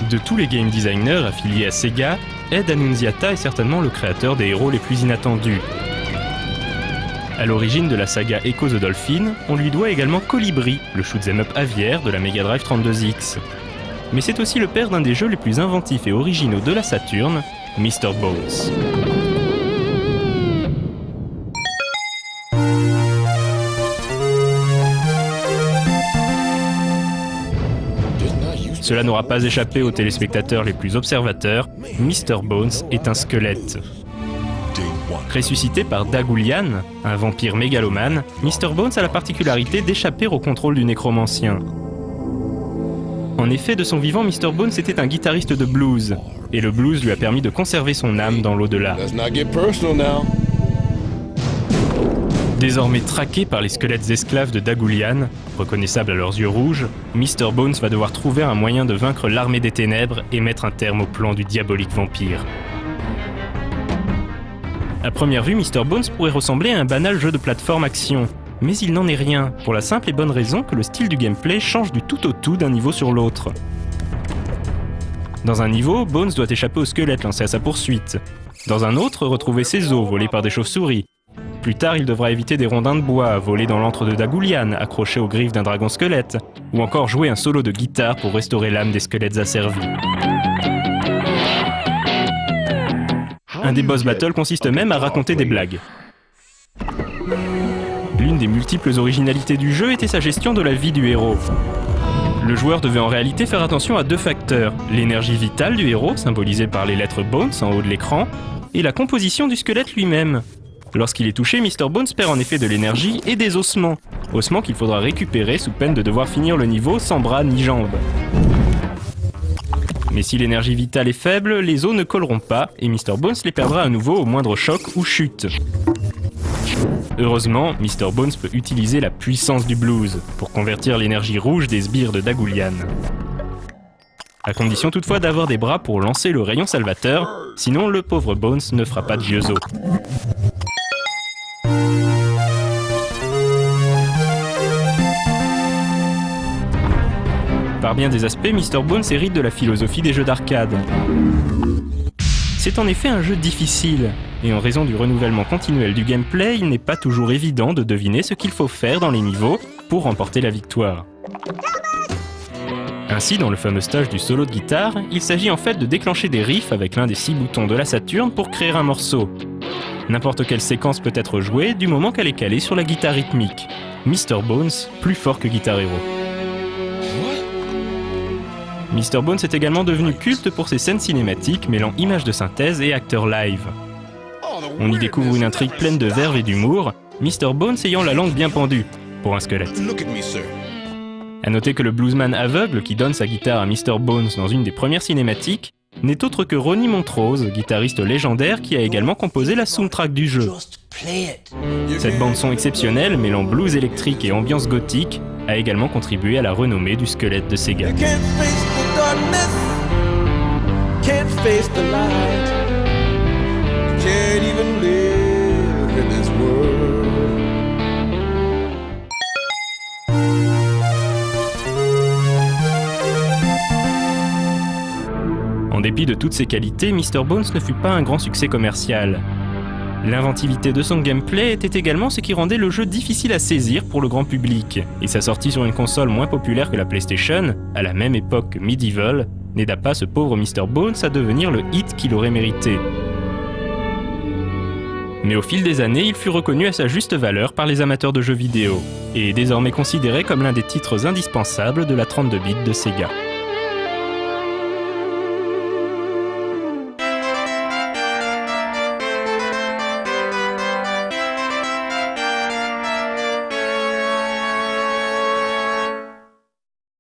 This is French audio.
De tous les game designers affiliés à Sega, Ed Annunziata est certainement le créateur des héros les plus inattendus. À l'origine de la saga Echo the Dolphin, on lui doit également Colibri, le shoot'em up aviaire de la Mega Drive 32X. Mais c'est aussi le père d'un des jeux les plus inventifs et originaux de la Saturn, Mr. Bones. Cela n'aura pas échappé aux téléspectateurs les plus observateurs, Mr. Bones est un squelette. Ressuscité par Dagulian, un vampire mégalomane, Mr. Bones a la particularité d'échapper au contrôle du nécromancien. En effet, de son vivant, Mr. Bones était un guitariste de blues, et le blues lui a permis de conserver son âme dans l'au-delà. Désormais traqué par les squelettes esclaves de Dagulian, reconnaissables à leurs yeux rouges, Mr. Bones va devoir trouver un moyen de vaincre l'armée des ténèbres et mettre un terme au plan du diabolique vampire. À première vue, Mr. Bones pourrait ressembler à un banal jeu de plateforme action, mais il n'en est rien, pour la simple et bonne raison que le style du gameplay change du tout au tout d'un niveau sur l'autre. Dans un niveau, Bones doit échapper au squelette lancé à sa poursuite. Dans un autre, retrouver ses os volés par des chauves-souris. Plus tard, il devra éviter des rondins de bois volés dans l'antre de Dagulian, accrochés aux griffes d'un dragon squelette, ou encore jouer un solo de guitare pour restaurer l'âme des squelettes asservis. Un des boss battles consiste même à raconter des blagues. L'une des multiples originalités du jeu était sa gestion de la vie du héros. Le joueur devait en réalité faire attention à deux facteurs, l'énergie vitale du héros, symbolisée par les lettres Bones en haut de l'écran, et la composition du squelette lui-même. Lorsqu'il est touché, Mr. Bones perd en effet de l'énergie et des ossements qu'il faudra récupérer sous peine de devoir finir le niveau sans bras ni jambes. Mais si l'énergie vitale est faible, les os ne colleront pas et Mr. Bones les perdra à nouveau au moindre choc ou chute. Heureusement, Mr. Bones peut utiliser la puissance du blues pour convertir l'énergie rouge des sbires de Dagulian. À condition toutefois d'avoir des bras pour lancer le rayon salvateur, sinon le pauvre Bones ne fera pas de vieux os. Par bien des aspects, Mr. Bones hérite de la philosophie des jeux d'arcade. C'est en effet un jeu difficile, et en raison du renouvellement continuel du gameplay, il n'est pas toujours évident de deviner ce qu'il faut faire dans les niveaux pour remporter la victoire. Ainsi, dans le fameux stage du solo de guitare, il s'agit en fait de déclencher des riffs avec l'un des 6 boutons de la Saturn pour créer un morceau. N'importe quelle séquence peut être jouée du moment qu'elle est calée sur la guitare rythmique. Mr. Bones, plus fort que Guitar Hero. Mr. Bones est également devenu culte pour ses scènes cinématiques mêlant images de synthèse et acteurs live. On y découvre une intrigue pleine de verve et d'humour, Mr. Bones ayant la langue bien pendue, pour un squelette. A noter que le bluesman aveugle qui donne sa guitare à Mr. Bones dans une des premières cinématiques n'est autre que Ronnie Montrose, guitariste légendaire qui a également composé la soundtrack du jeu. Cette bande-son exceptionnelle, mêlant blues électrique et ambiance gothique, a également contribué à la renommée du squelette de Sega. En dépit de toutes ses qualités, Mr. Bones ne fut pas un grand succès commercial. L'inventivité de son gameplay était également ce qui rendait le jeu difficile à saisir pour le grand public, et sa sortie sur une console moins populaire que la PlayStation, à la même époque que Medieval, n'aida pas ce pauvre Mr. Bones à devenir le hit qu'il aurait mérité. Mais au fil des années, il fut reconnu à sa juste valeur par les amateurs de jeux vidéo, et est désormais considéré comme l'un des titres indispensables de la 32 bits de Sega.